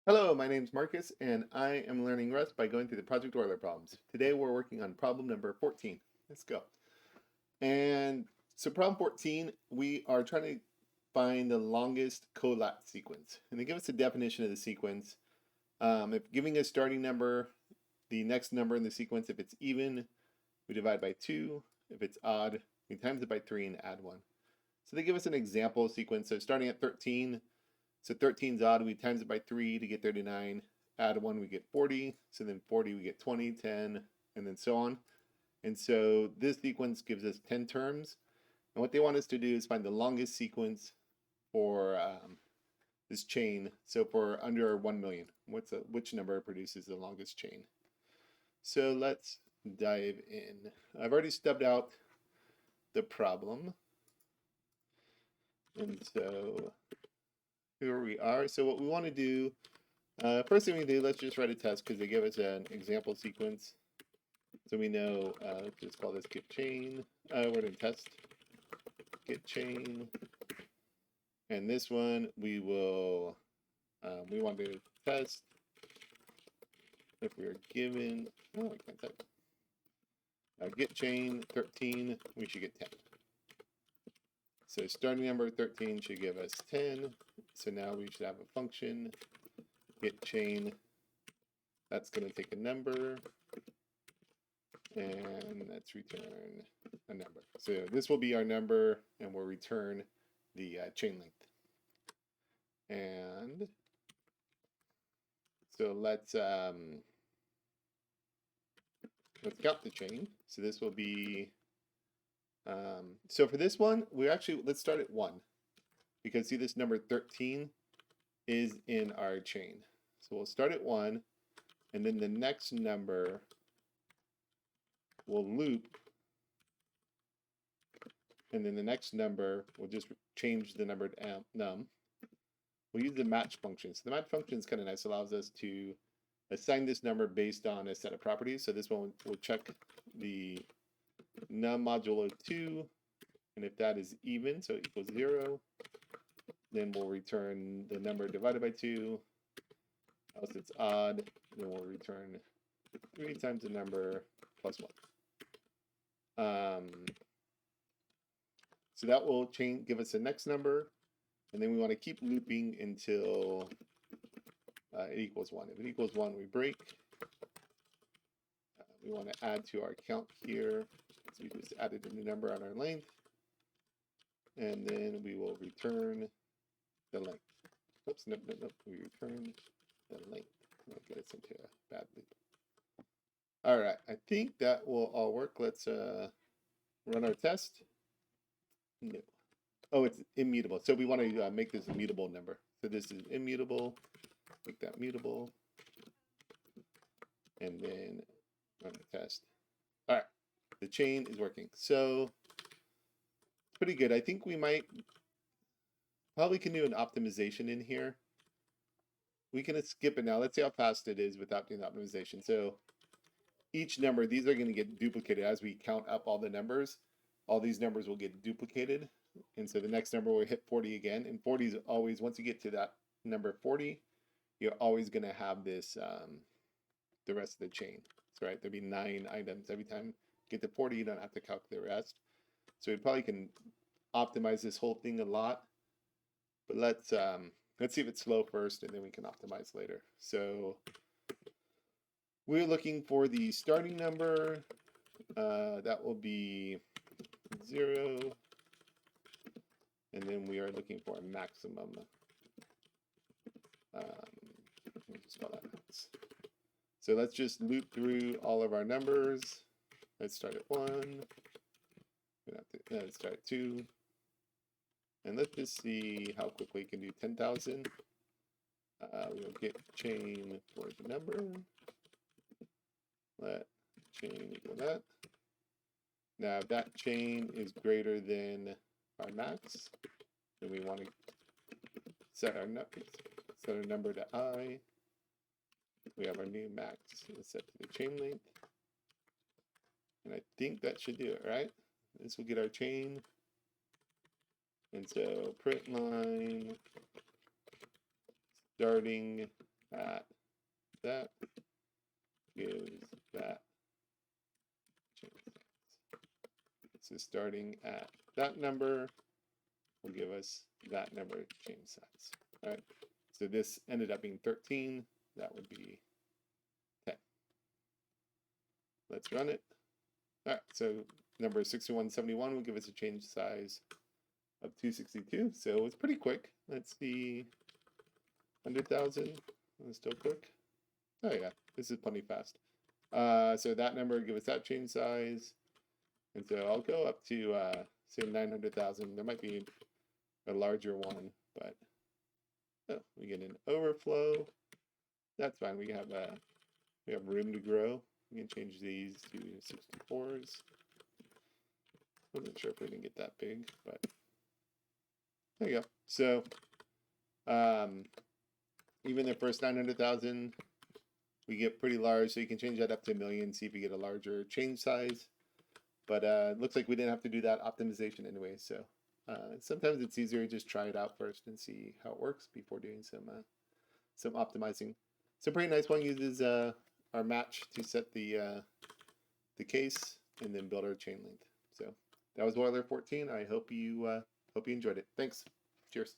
Hello, my name is Marcus, and I am learning Rust by going through the Project Euler problems. Today we're working on problem number 14. Let's go. And so problem 14, we are trying to find the longest Collatz sequence. And they give us a definition of the sequence. If giving a starting number, the next number in the sequence, if it's even, we divide by 2. If it's odd, we times it by 3 and add 1. So they give us an example sequence. So starting at 13, so 13 is odd, we times it by 3 to get 39. Add 1, we get 40. So then 40, we get 20, 10, and then so on. And so this sequence gives us 10 terms. And what they want us to do is find the longest sequence for this chain. So for under 1 million, which number produces the longest chain? So let's dive in. I've already stubbed out the problem. And so here we are. So what we want to do, first thing we do, let's just write a test because they give us an example sequence. So we know, let's just call this get chain. We're going to test get chain. And this one we will, we want to test if we're given, oh, I can't type. Get chain 13, we should get 10. So starting number 13 should give us 10. So now we should have a function, get chain, that's going to take a number, and let's return a number. So this will be our number, and we'll return the chain length. And so let's count the chain. So this will be, so for this one, let's start at 1. Because see, this number 13 is in our chain. So we'll start at 1, and then the next number will loop, and then the next number will just change the number to num. We'll use the match function. So the match function is kind of nice. It allows us to assign this number based on a set of properties. So this one will check the num modulo 2, and if that is even, so it equals 0, then we'll return the number divided by 2. Else it's odd, then we'll return 3 times the number plus 1. So that will give us the next number, and then we want to keep looping until it equals 1. If it equals 1, we break. We want to add to our count here, so we just added a new number on our length, and then we will return the length. Oops, nope. We return the length. That'll get us into a bad loop. All right, I think that will all work. Let's run our test. No. Oh, it's immutable. So we want to make this a mutable number. So this is immutable. Make that mutable. And then run the test. All right, the chain is working. So pretty good. I think we probably can do an optimization in here. We can skip it now. Let's see how fast it is without doing the optimization. So each number, these are going to get duplicated as we count up all the numbers. All these numbers will get duplicated. And so the next number will hit 40 again. And 40 is always, once you get to that number 40, you're always going to have this, the rest of the chain. So, right, there'll be 9 items. Every time you get to 40, you don't have to calculate the rest. So we probably can optimize this whole thing a lot. But let's see if it's slow first, and then we can optimize later. So we're looking for the starting number. That will be 0. And then we are looking for a maximum. We'll just call that max. So let's just loop through all of our numbers. Let's start at 1. Let's start at 2. And let's just see how quickly we can do 10,000. We'll get chain for the number. Let chain equal that. Now, if that chain is greater than our max, then we want to set our number to I. We have our new max set to the chain length. And I think that should do it, right? This will get our chain. And so print line starting that gives that chain size. So starting at that number will give us that number chain size. All right. So this ended up being 13. That would be 10. Let's run it. All right. So number 6171 will give us a chain size of 262. So it's pretty quick. Let's see. 100,000. It's still quick. Oh yeah, this is plenty fast. So that number will give us that chain size. And so I'll go up to say 900,000. There might be a larger one, but oh, we get an overflow. That's fine. We have room to grow. We can change these to 64s. Wasn't sure if we didn't get that big, but there you go. So even the first 900,000, we get pretty large. So you can change that up to 1 million, see if you get a larger chain size. But it looks like we didn't have to do that optimization anyway. So sometimes it's easier to just try it out first and see how it works before doing some optimizing. So pretty nice one. Uses our match to set the case and then build our chain length. So that was Euler 14. I hope you enjoyed it. Thanks. Cheers.